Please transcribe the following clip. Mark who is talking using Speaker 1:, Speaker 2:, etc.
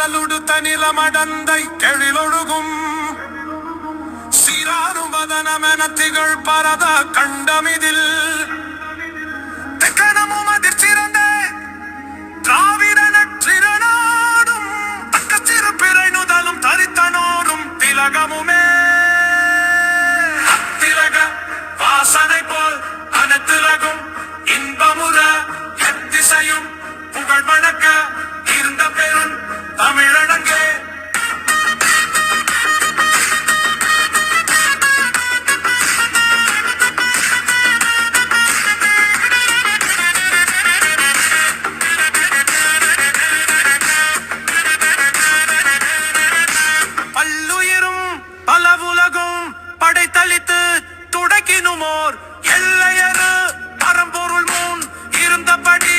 Speaker 1: கடலுடுத்த நிலமடந்தை கெழிலொழுகும் சீராரும் வதனமென திகழ் பரத கண்டமிதில் தெக்கணமும் அதிர்ச்சிறந்த திராவிட நற்றிரநாடும் தக்க சிறு பிறை நுதலும் தரித்தனோரும் திலகமுமே திலக வாசனை போல் அனைத்திலகும் இன்பமுற எத்திசையும் புகழ் வணக்க இருந்த பெரும் தமிழடங்கே பல்லுயிரும் பலவுலகும் படைத்தளித்து துடக்கினுமோர் எல்லையறு பரம்பொருள் முன் இருந்தபடி